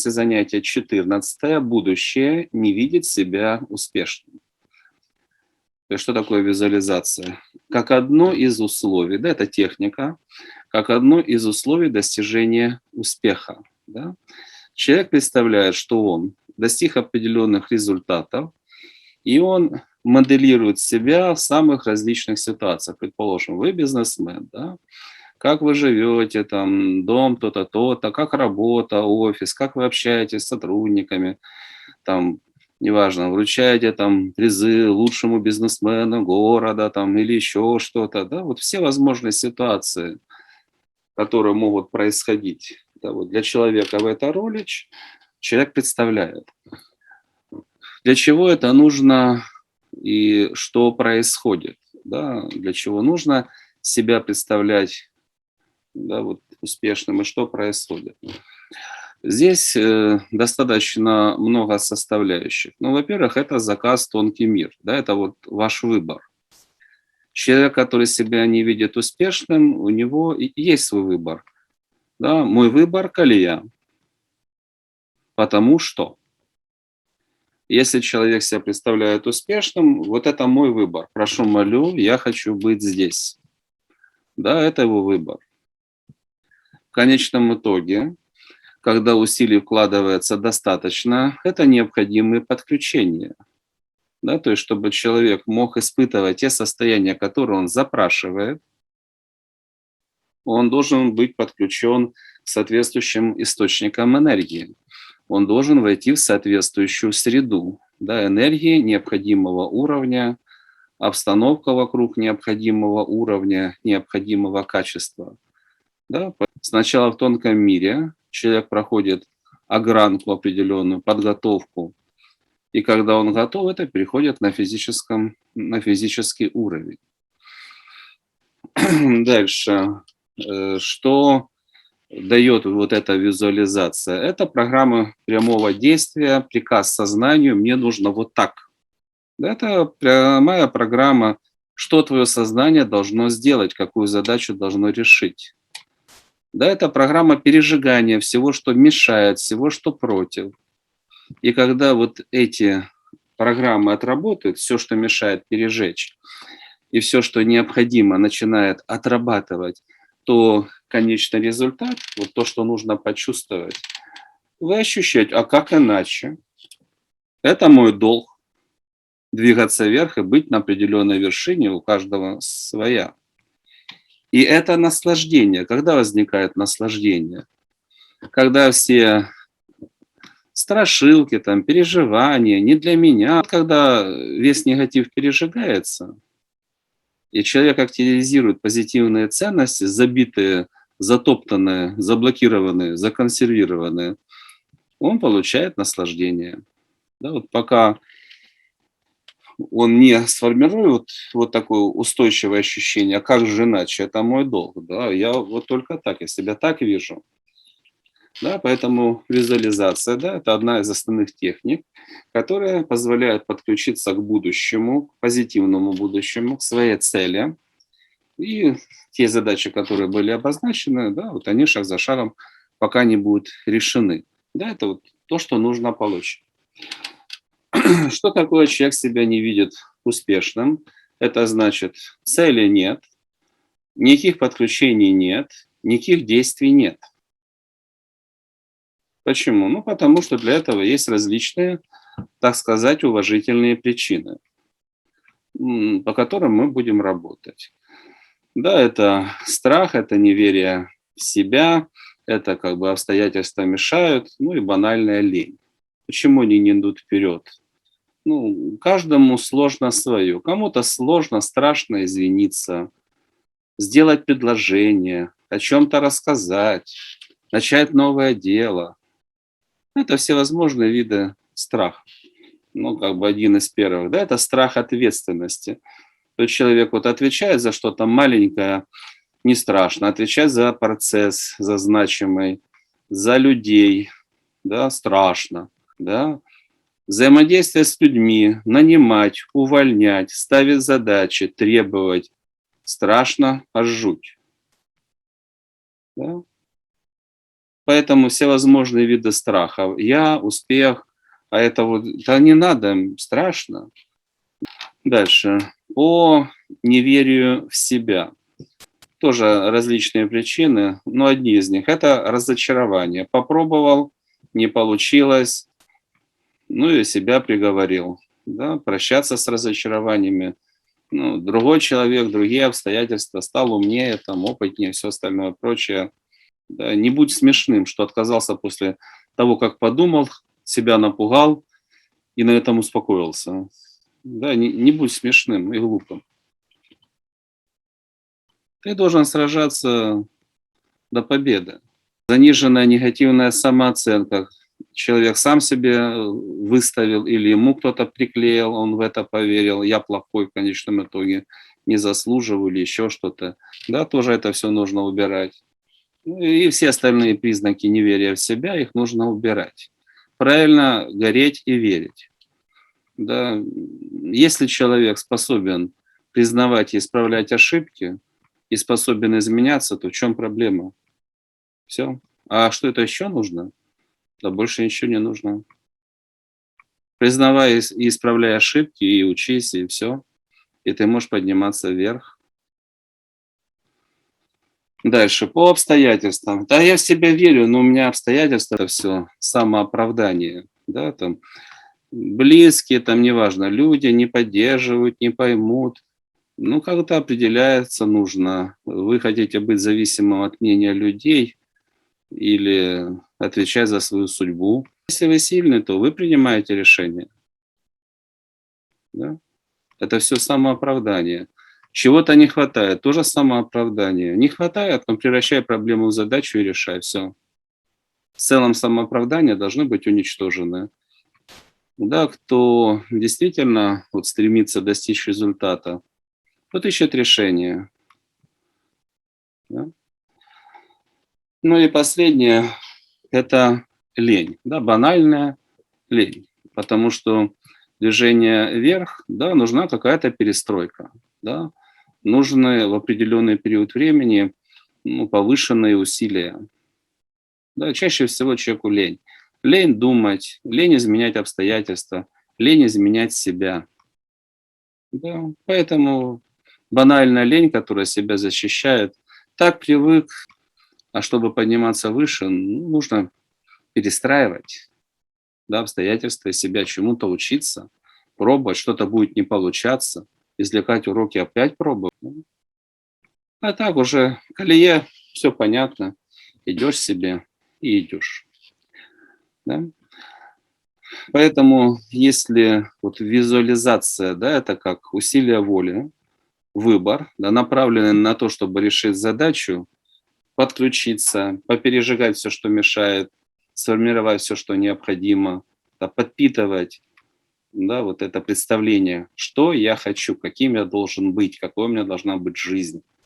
Занятие 14. Будущее не видит себя успешным. То есть что такое визуализация? Как одно из условий, да, это техника, как одно из условий достижения успеха. Да? Человек представляет, что он достиг определенных результатов, и он моделирует себя в самых различных ситуациях. Предположим, вы бизнесмен, да? Как вы живете, там, дом, то-то, то-то, как работа, офис, как вы общаетесь с сотрудниками, там, неважно, вручаете там призы лучшему бизнесмену города там, или еще что-то, да, вот все возможные ситуации, которые могут происходить, да, вот для человека в этой роли человек представляет. Для чего это нужно и что происходит, да, для чего нужно себя представлять, да, вот, успешным и что происходит. Здесь достаточно много составляющих. Ну, во-первых, это заказ «Тонкий мир», да, это вот ваш выбор. Человек, который себя не видит успешным, у него есть свой выбор. Да, мой выбор – колея. Потому что если человек себя представляет успешным, вот это мой выбор. Прошу, молю, я хочу быть здесь. Да, это его выбор. В конечном итоге, когда усилий вкладывается достаточно, это необходимые подключения. Да, то есть, чтобы человек мог испытывать те состояния, которые он запрашивает, он должен быть подключен к соответствующим источникам энергии. Он должен войти в соответствующую среду, да, энергии необходимого уровня, обстановка вокруг необходимого уровня, необходимого качества. Да. Сначала в тонком мире человек проходит огранку определенную, подготовку, и когда он готов, это переходит на физический уровень. Дальше. Что дает вот эта визуализация? Это программа прямого действия, приказ сознанию «мне нужно вот так». Это прямая программа, что твое сознание должно сделать, какую задачу должно решить. Да, это программа пережигания всего, что мешает, всего, что против. И когда вот эти программы отработают, все, что мешает пережечь, и все, что необходимо, начинает отрабатывать, то конечный результат, вот то, что нужно почувствовать, вы ощущаете, а как иначе? Это мой долг – двигаться вверх и быть на определенной вершине, у каждого своя. И это наслаждение. Когда возникает наслаждение? Когда все страшилки, там, переживания, не для меня. Когда весь негатив пережигается, и человек активизирует позитивные ценности, забитые, затоптанные, заблокированные, законсервированные, он получает наслаждение. Да, вот пока он не сформирует вот такое устойчивое ощущение, а как же иначе, это мой долг, да, я вот только так, я себя так вижу. Да, поэтому визуализация, да, это одна из основных техник, которая позволяет подключиться к будущему, к позитивному будущему, к своей цели. И те задачи, которые были обозначены, да, вот они шаг за шагом пока не будут решены. Да, это вот то, что нужно получить. Что такое человек себя не видит успешным? Это значит, цели нет, никаких подключений нет, никаких действий нет. Почему? Ну, потому что для этого есть различные, так сказать, уважительные причины, по которым мы будем работать. Да, это страх, это неверие в себя, это как бы обстоятельства мешают, ну и банальная лень. Почему они не идут вперед? Ну, каждому сложно свое. Кому-то сложно, страшно извиниться, сделать предложение, о чем-то рассказать, начать новое дело. Это всевозможные виды страха. Ну, как бы один из первых, да, это страх ответственности. То есть человек вот отвечает за что-то маленькое, не страшно, отвечать за процесс, за значимый, за людей, да, страшно, да. Взаимодействие с людьми, нанимать, увольнять, ставить задачи, требовать, страшно, аж жуть. Да? Поэтому всевозможные виды страхов. Я, успех, а это вот, да не надо, страшно. Дальше. По неверию в себя. Тоже различные причины, но одни из них – это разочарование. Попробовал, не получилось, ну и себя приговорил. Да, прощаться с разочарованиями. Ну, другой человек, другие обстоятельства, стал умнее, там, опытнее, все остальное прочее. Да, не будь смешным, что отказался после того, как подумал, себя напугал и на этом успокоился. Да, не будь смешным и глупым. Ты должен сражаться до победы. Заниженная негативная самооценка. Человек сам себе выставил или ему кто-то приклеил, он в это поверил, я плохой в конечном итоге, не заслуживаю или еще что-то. Да, тоже это все нужно убирать. Ну и все остальные признаки неверия в себя, их нужно убирать. Правильно гореть и верить. Да. Если человек способен признавать и исправлять ошибки, и способен изменяться, то в чем проблема? Все. А что это еще нужно? Да больше ничего не нужно. Признавай и исправляй ошибки, и учись, и все. И ты можешь подниматься вверх. Дальше, по обстоятельствам. Да, я в себя верю, но у меня обстоятельства – это все самооправдание. Да, там, близкие, там, неважно, люди не поддерживают, не поймут. Ну, как-то определяется нужно. Вы хотите быть зависимым от мнения людей или отвечать за свою судьбу. Если вы сильный, то вы принимаете решение. Да? Это все самооправдание. Чего-то не хватает, тоже самооправдание. Не хватает, но превращай проблему в задачу и решай все. В целом самооправдания должны быть уничтожены. Да, кто действительно вот стремится достичь результата, тот ищет решение. Да? Ну и последнее – это лень, да, банальная лень, потому что движение вверх, да, нужна какая-то перестройка, да, нужны в определенный период времени повышенные усилия. Да, чаще всего человеку лень. Лень думать, лень изменять обстоятельства, лень изменять себя. Да, поэтому банальная лень, которая себя защищает, так привык, а чтобы подниматься выше, нужно перестраивать, да, обстоятельства, себя чему-то учиться, пробовать, что-то будет не получаться, извлекать уроки, опять пробовать. А так уже в колее все понятно, идешь себе и идешь. Да? Поэтому если вот визуализация, да, это как усилие воли, выбор, да, направленный на то, чтобы решить задачу, подключиться, попережигать все, что мешает, сформировать все, что необходимо, да, подпитывать, да, вот это представление, что я хочу, каким я должен быть, какой у меня должна быть жизнь.